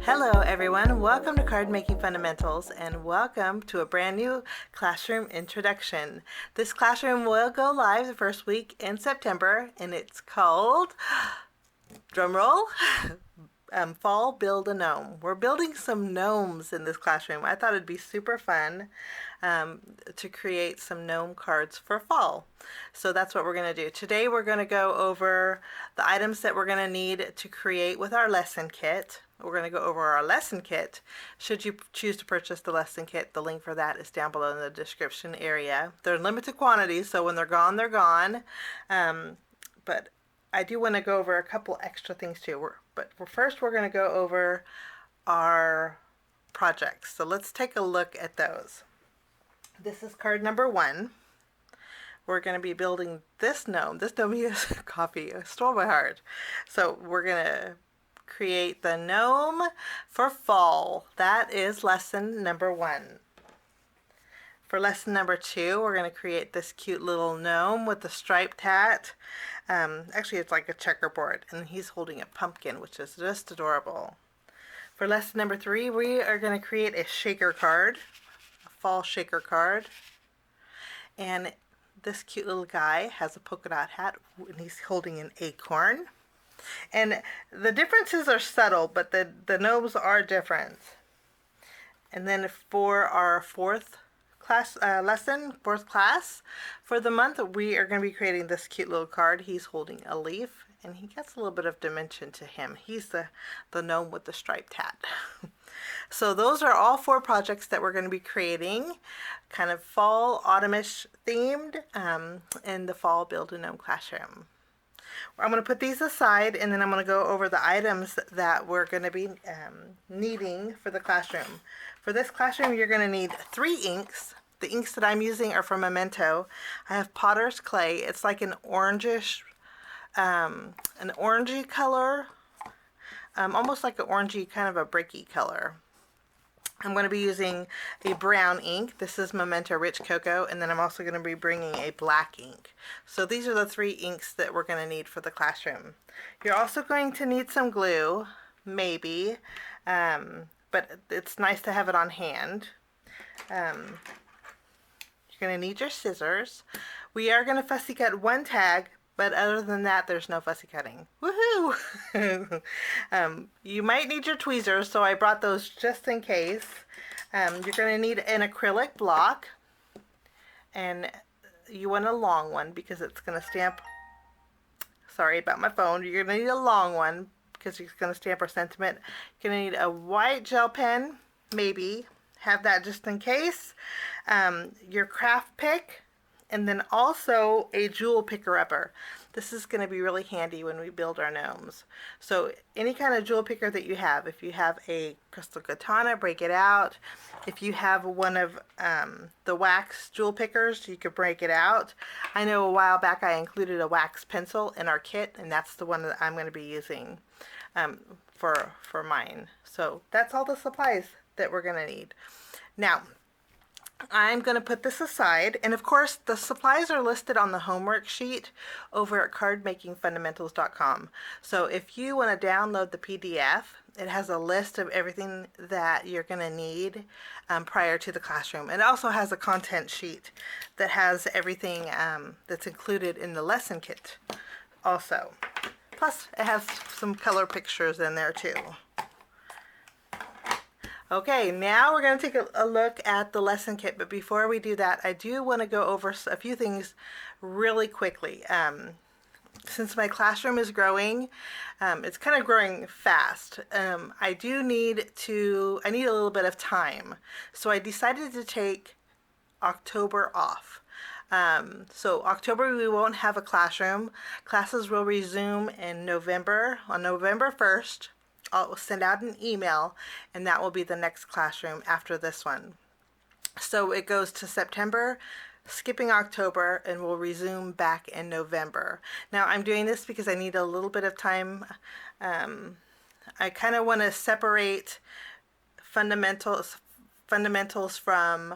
Hello everyone, welcome to Card Making Fundamentals and welcome to a brand new classroom introduction. This classroom will go live the first week in September and it's called, drumroll, Fall Build-a-Gnome. We're building some gnomes in this classroom. I thought it'd be super fun to create some gnome cards for fall. So that's what we're going to do. Today we're going to go over the items that we're going to need to create with our lesson kit. We're going to go over our lesson kit. Should you choose to purchase the lesson kit, the link for that is down below in the description area. They're in limited quantities, so when they're gone, they're gone. But I do want to go over a couple extra things too. But first we're going to go over our projects. So let's take a look at those. This is card number 1. We're going to be building this gnome. This gnome is coffee. It stole my heart. So we're going to create the gnome for fall. That is lesson number 1. For lesson number 2, we're going to create this cute little gnome with the striped hat. Actually, it's like a checkerboard, and he's holding a pumpkin, which is just adorable. For lesson number 3, we are going to create a shaker card, a fall shaker card. And this cute little guy has a polka dot hat, and he's holding an acorn. And the differences are subtle, but the gnomes are different. And then for our fourth class for the month, we are going to be creating this cute little card. He's holding a leaf, and he gets a little bit of dimension to him. He's the gnome with the striped hat. So those are all 4 projects that we're going to be creating, kind of fall, autumnish themed, in the fall Build-a-Gnome classroom. I'm going to put these aside, and then I'm going to go over the items that we're going to be needing for the classroom. For this classroom, you're going to need 3 inks. The inks that I'm using are from Memento. I have Potter's Clay. It's like an orangish, an orangey color, almost like an orangey, kind of a bricky color. I'm going to be using a brown ink. This is Memento Rich Cocoa, and then I'm also going to be bringing a black ink. So these are the 3 inks that we're going to need for the classroom. You're also going to need some glue, maybe, but it's nice to have it on hand. You're going to need your scissors. We are going to fussy cut 1 tag, but other than that, there's no fussy cutting. Woohoo! You might need your tweezers, so I brought those just in case. You're going to need an acrylic block, and you want a long one because it's going to stamp. Sorry about my phone. You're going to need a long one because it's going to stamp our sentiment. You're going to need a white gel pen, maybe. Have that just in case. Your craft pick. And then also a jewel picker upper. This is going to be really handy when we build our gnomes. So any kind of jewel picker that you have, if you have a crystal katana, break it out. If you have one of the wax jewel pickers, you could break it out. I know a while back I included a wax pencil in our kit, and that's the one that I'm going to be using for mine. So that's all the supplies that we're going to need. Now, I'm going to put this aside, and of course the supplies are listed on the homework sheet over at cardmakingfundamentals.com. So if you want to download the PDF, it has a list of everything that you're going to need prior to the classroom. It also has a content sheet that has everything that's included in the lesson kit also. Plus it has some color pictures in there too. Okay, now we're going to take a look at the lesson kit, but before we do that, I do want to go over a few things really quickly. Since my classroom is growing, it's kind of growing fast. I need a little bit of time, so I decided to take October off. So October we won't have a classroom. Classes will resume in November, on November 1st. I'll send out an email, and that will be the next classroom after this one. So it goes to September, skipping October, and we'll resume back in November. Now I'm doing this because I need a little bit of time. I kind of want to separate fundamentals from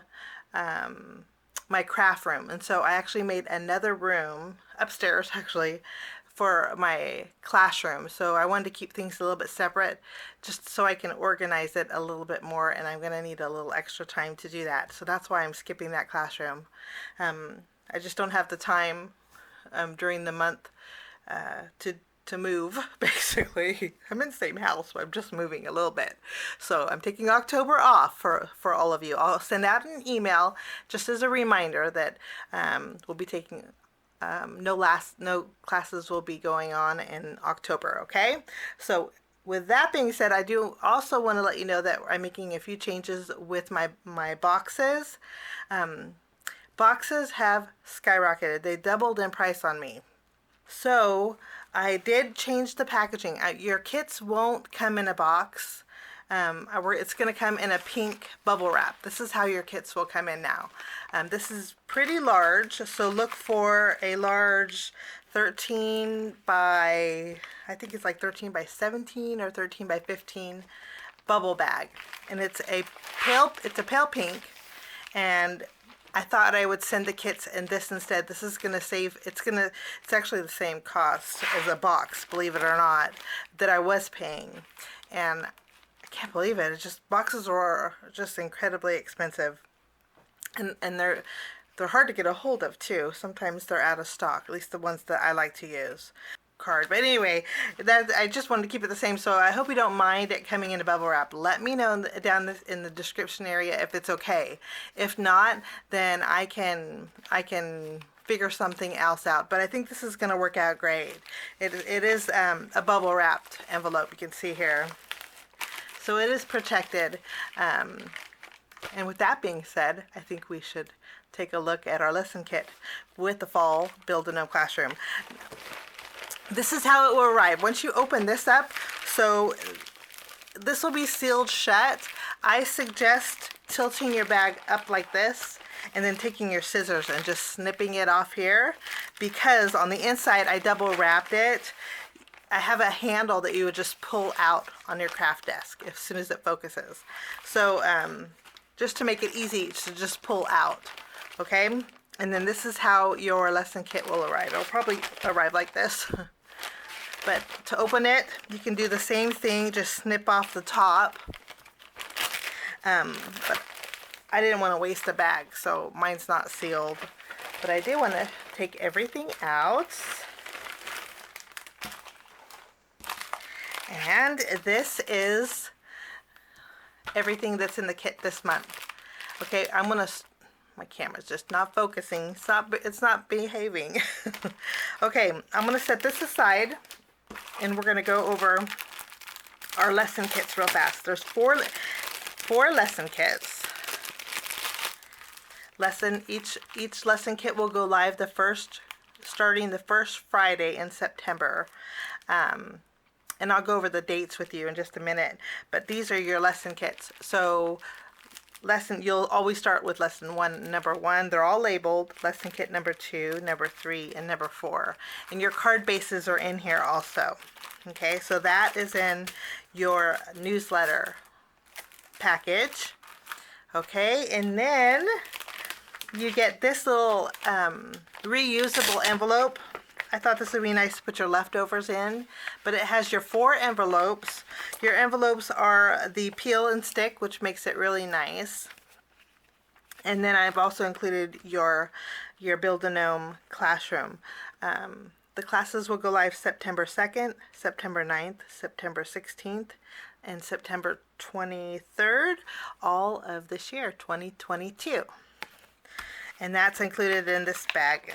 my craft room, and so I actually made another room upstairs actually for my classroom. So I wanted to keep things a little bit separate just so I can organize it a little bit more, and I'm going to need a little extra time to do that. So that's why I'm skipping that classroom. I just don't have the time during the month to move, basically. I'm in the same house, but I'm just moving a little bit. So I'm taking October off for all of you. I'll send out an email just as a reminder that we'll be taking no classes will be going on in October, okay? So with that being said, I do also want to let you know that I'm making a few changes with my boxes. Boxes have skyrocketed. They doubled in price on me. So I did change the packaging. Your kits won't come in a box. It's going to come in a pink bubble wrap. This is how your kits will come in now. This is pretty large, so look for a large 13 by, I think it's like 13 by 17 or 13 by 15 bubble bag. And it's a pale pink, and I thought I would send the kits in this instead. This is going to save, it's actually the same cost as a box, believe it or not, that I was paying. And I can't believe it. It's just, boxes are just incredibly expensive. And they're hard to get a hold of too. Sometimes they're out of stock, at least the ones that I like to use. But anyway, I just wanted to keep it the same, so I hope you don't mind it coming in a bubble wrap. Let me know down in the description area if it's okay. If not, then I can figure something else out. But I think this is going to work out great. It is a bubble wrapped envelope, you can see here, so it is protected. And with that being said, I think we should take a look at our lesson kit with the fall Build-A-Gnome classroom. This is how it will arrive. Once you open this up, so this will be sealed shut. I suggest tilting your bag up like this and then taking your scissors and just snipping it off here, because on the inside I double wrapped it. I have a handle that you would just pull out on your craft desk as soon as it focuses. So just to make it easy to just pull out, okay? And then this is how your lesson kit will arrive. It'll probably arrive like this. But to open it, you can do the same thing, just snip off the top. But I didn't want to waste a bag, so mine's not sealed. But I do want to take everything out. And this is everything that's in the kit this month. Okay, my camera's just not focusing. It's not behaving. Okay, I'm gonna set this aside, and we're gonna go over our lesson kits real fast. There's four lesson kits. Each lesson kit will go live starting the first Friday in September. And I'll go over the dates with you in just a minute. But these are your lesson kits. So you'll always start with lesson 1, number 1. They're all labeled. Lesson kit number 2, number 3, and number 4. And your card bases are in here also. Okay, so that is in your newsletter package. Okay, and then you get this little reusable envelope. I thought this would be nice to put your leftovers in, but it has your 4 envelopes. Your envelopes are the peel and stick, which makes it really nice. And then I've also included your Build-A-Gnome classroom. The classes will go live September 2nd, September 9th, September 16th, and September 23rd, all of this year, 2022. And that's included in this bag.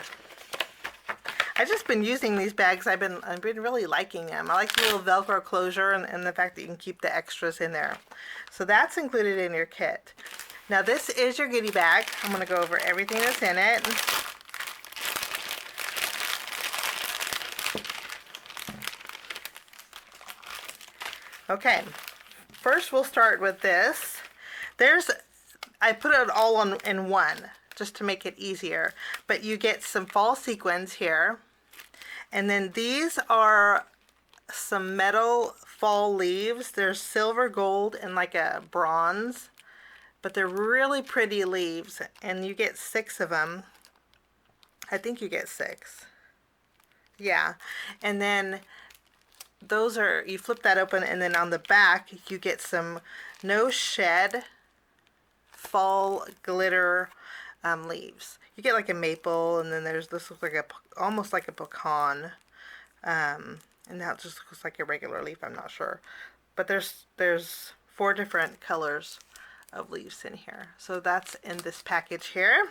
I've just been using these bags. I've been really liking them. I like the little Velcro closure and the fact that you can keep the extras in there. So that's included in your kit. Now this is your goodie bag. I'm going to go over everything that's in it. Okay, first we'll start with this. I put it all in one just to make it easier, but you get some fall sequins here. And then these are some metal fall leaves. They're silver, gold, and like a bronze, but they're really pretty leaves, and you get 6 of them. I think you get 6. Yeah. And then those are, you flip that open, and then on the back you get some no shed fall glitter leaves. You get like a maple, and then there's this looks like a almost like a pecan, and that just looks like a regular leaf. I'm not sure, but there's 4 different colors of leaves in here. So that's in this package here.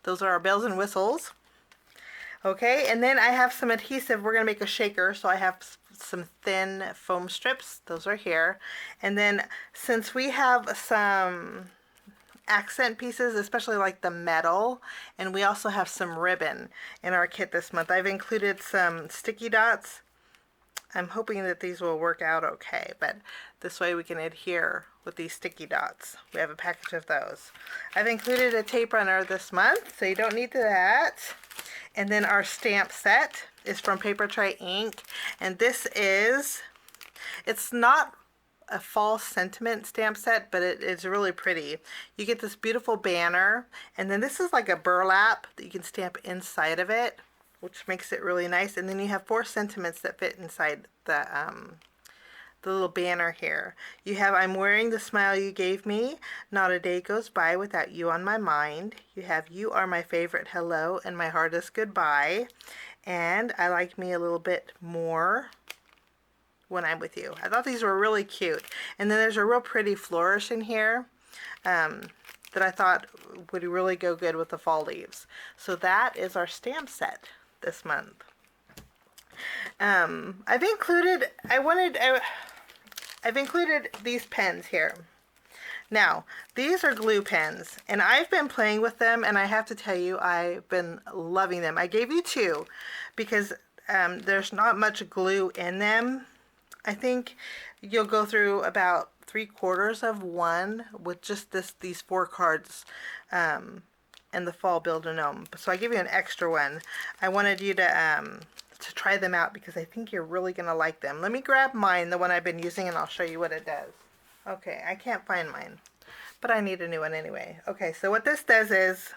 Those are our bells and whistles. Okay, and then I have some adhesive. We're gonna make a shaker, so I have some thin foam strips. Those are here. And then since we have some accent pieces, especially like the metal, and we also have some ribbon in our kit this month, I've included some sticky dots. I'm hoping that these will work out okay, but this way we can adhere with these sticky dots. We have a package of those. I've included a tape runner this month, so you don't need that. And then our stamp set is from Paper Tray Ink, and this is, it's not a fall sentiment stamp set, but it's really pretty. You get this beautiful banner, and then this is like a burlap that you can stamp inside of it, which makes it really nice. And then you have 4 sentiments that fit inside the little banner here. You have, I'm wearing the smile you gave me, not a day goes by without you on my mind. You have, you are my favorite, hello, and my hardest goodbye. And I like me a little bit more when I'm with you. I thought these were really cute. And then there's a real pretty flourish in here that I thought would really go good with the fall leaves. So that is our stamp set this month. I've included, I've included these pens here. Now, these are glue pens, and I've been playing with them, and I have to tell you, I've been loving them. I gave you 2 because there's not much glue in them. I think you'll go through about 3/4 of one with just these 4 cards in the fall Build-a-Gnome. So I give you an extra one. I wanted you to try them out because I think you're really going to like them. Let me grab mine, the one I've been using, and I'll show you what it does. Okay, I can't find mine, but I need a new one anyway. Okay, so what this does is,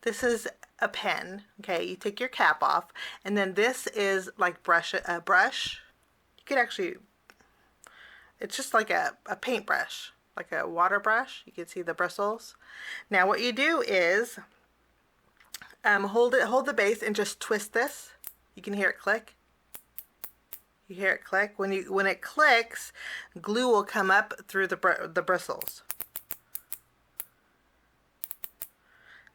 this is a pen. Okay, you take your cap off, and then this is like a brush. You could actually, it's just like a paintbrush, like a water brush. You can see the bristles. Now what you do is hold the base and just twist this. You can hear it click. You hear it click. When it clicks, glue will come up through the bristles.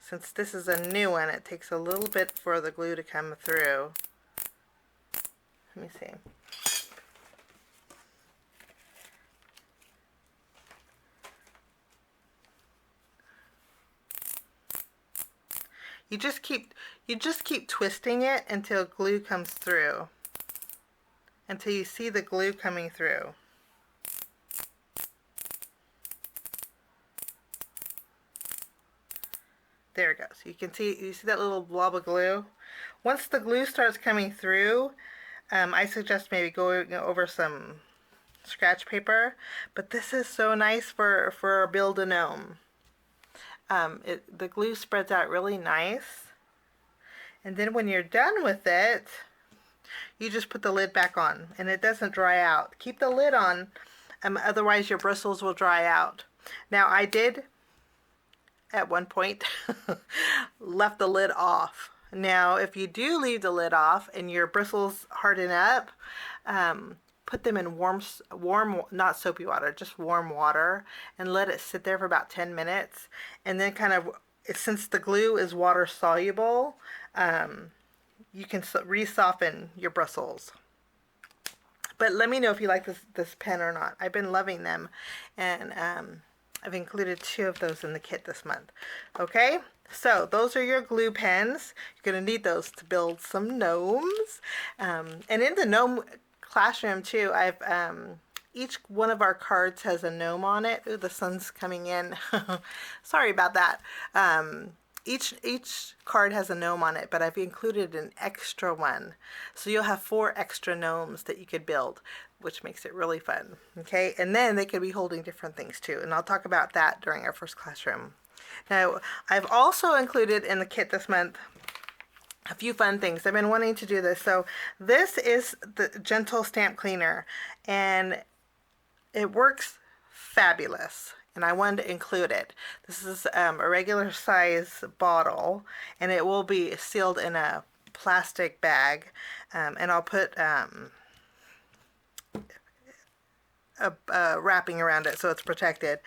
Since this is a new one, it takes a little bit for the glue to come through. Let me see. You just keep twisting it until glue comes through. Until you see the glue coming through. There it goes. You see that little blob of glue? Once the glue starts coming through, I suggest maybe going over some scratch paper. But this is so nice for Build-a-Gnome. The glue spreads out really nice. And then when you're done with it, you just put the lid back on, and it doesn't dry out. Keep the lid on, otherwise your bristles will dry out. Now I did, at one point, left the lid off. Now if you do leave the lid off and your bristles harden up, put them in warm, not soapy water, just warm water, and let it sit there for about 10 minutes. And then kind of, since the glue is water soluble, you can re-soften your bristles. But let me know if you like this pen or not. I've been loving them, and I've included 2 of those in the kit this month. Okay, so those are your glue pens. You're going to need those to build some gnomes. And in the gnome classroom too, I've each one of our cards has a gnome on it. Ooh, the sun's coming in. Sorry about that. Each card has a gnome on it, but I've included an extra one. So you'll have 4 extra gnomes that you could build, which makes it really fun. Okay, and then they could be holding different things too, and I'll talk about that during our first classroom. Now, I've also included in the kit this month a few fun things. I've been wanting to do this. So this is the Gentle Stamp Cleaner, and it works fabulous. And I wanted to include it. This is a regular size bottle, and it will be sealed in a plastic bag. And I'll put wrapping around it so it's protected.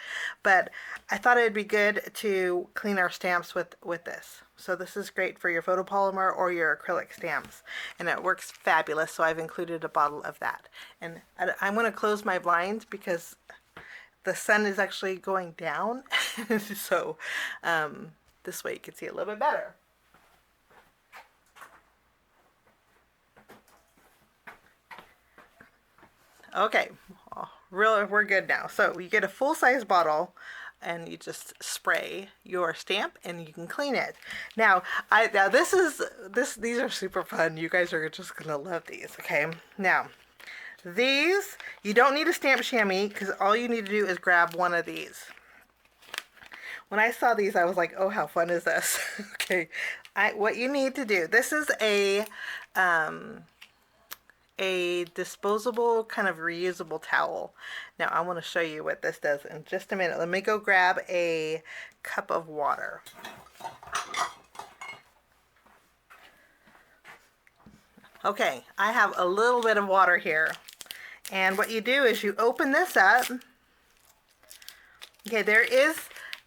But I thought it'd be good to clean our stamps with this. So this is great for your photopolymer or your acrylic stamps, and it works fabulous. So I've included a bottle of that. And I'm going to close my blinds because the sun is actually going down. So this way you can see a little bit better. Okay, we're good now. So you get a full-size bottle, and you just spray your stamp, and you can clean it. Now these are super fun. You guys are just gonna love these. Okay, now these you don't need a stamp chamois because all you need to do is grab one of these. When I saw these, I was like, oh, how fun is this? Okay, what you need to do. This is a disposable kind of reusable towel. Now I want to show you what this does in just a minute. Let me go grab a cup of water. Okay, I have a little bit of water here, and what you do is you open this up. Okay, there is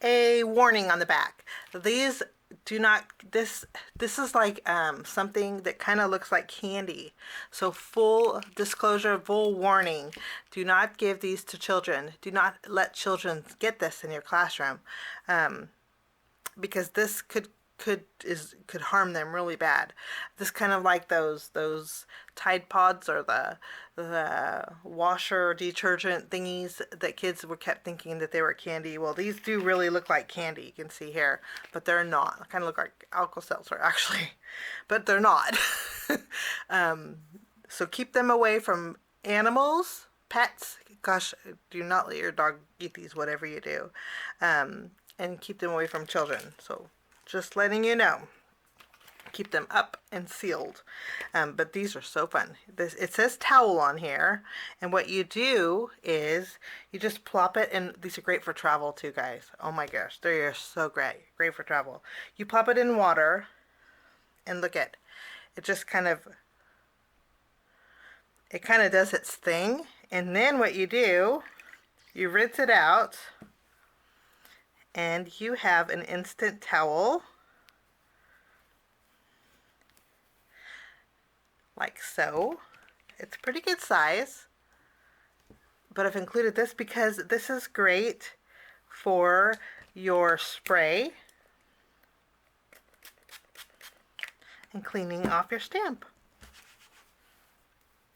a warning on the back. These do not, this is like something that kind of looks like candy. So full disclosure, full warning, do not give these to children. Do not let children get this in your classroom, because this could harm them really bad. This kind of like those Tide Pods or the washer detergent thingies that kids were kept thinking that they were candy. Well, these do really look like candy. You can see here, but they're not. They kind of look like Alka-Seltzer actually, but they're not. So keep them away from animals, pets. Gosh, do not let your dog eat these, whatever you do, and keep them away from children. So just letting you know, keep them up and sealed. But these are so fun. It says towel on here, and what you do is you just plop it, and these are great for travel too, guys. Oh my gosh, they are so great for travel. You plop it in water, and look at it. Just kind of does its thing, and then what you do, you rinse it out, and you have an instant towel, like so. It's pretty good size, but I've included this because this is great for your spray and cleaning off your stamp.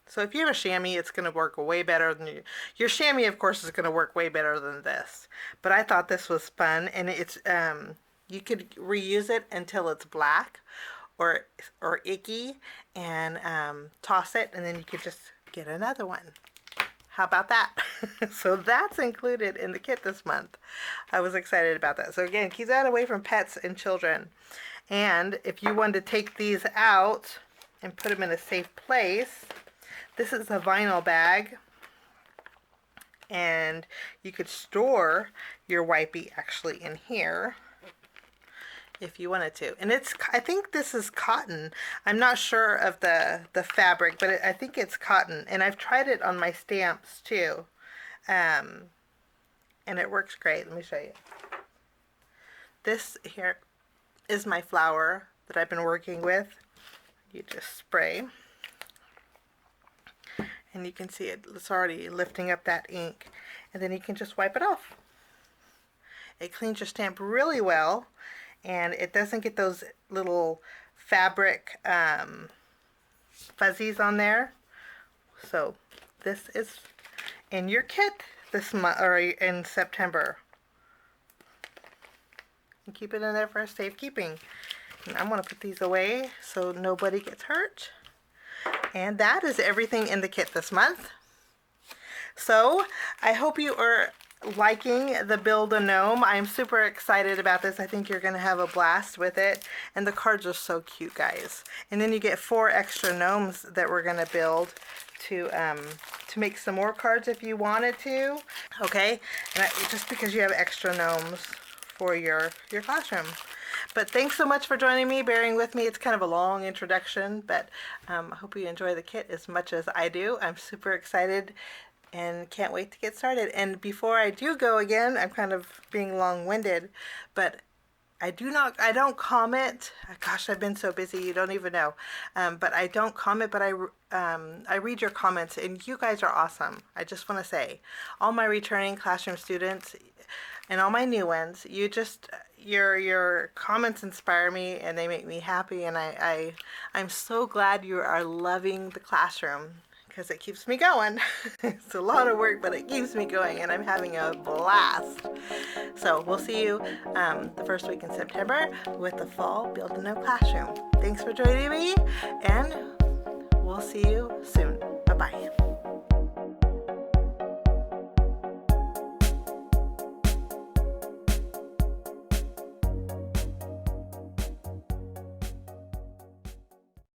So if you have a chamois, it's going to work way better than your chamois, of course, is going to work way better than this. But I thought this was fun, and it's you could reuse it until it's black or icky, and toss it, and then you could just get another one. How about that? So that's included in the kit this month. I was excited about that. So again, keep that away from pets and children. And if you want to take these out and put them in a safe place, this is a vinyl bag, and you could store your wipey actually in here if you wanted to. And I think this is cotton. I'm not sure of the fabric, but I think it's cotton, and I've tried it on my stamps too, and it works great. Let me show you. This here is my flower that I've been working with. You just spray, and you can see it's already lifting up that ink, and then you can just wipe it off. It cleans your stamp really well, and it doesn't get those little fabric fuzzies on there. So this is in your kit this month, or in September. And keep it in there for safekeeping. And I'm going to put these away so nobody gets hurt. And that is everything in the kit this month. So I hope you are liking the Build-A-Gnome. I'm super excited about this. I think you're going to have a blast with it. And the cards are so cute, guys. And then you get 4 extra gnomes that we're going to build to make some more cards if you wanted to. Okay? And just because you have extra gnomes for your classroom. But thanks so much for joining me, bearing with me. It's kind of a long introduction, but I hope you enjoy the kit as much as I do. I'm super excited and can't wait to get started. And before I do go again, I'm kind of being long-winded, but I don't comment. Gosh, I've been so busy, you don't even know. But I don't comment, but I read your comments, and you guys are awesome. I just want to say, all my returning classroom students and all my new ones, your comments inspire me, and they make me happy, and I'm so glad you are loving the classroom, because it keeps me going. It's a lot of work, but it keeps me going, and I'm having a blast. So we'll see you the first week in September with the fall Build-A-Gnome classroom. Thanks for joining me, and we'll see you soon. Bye-bye.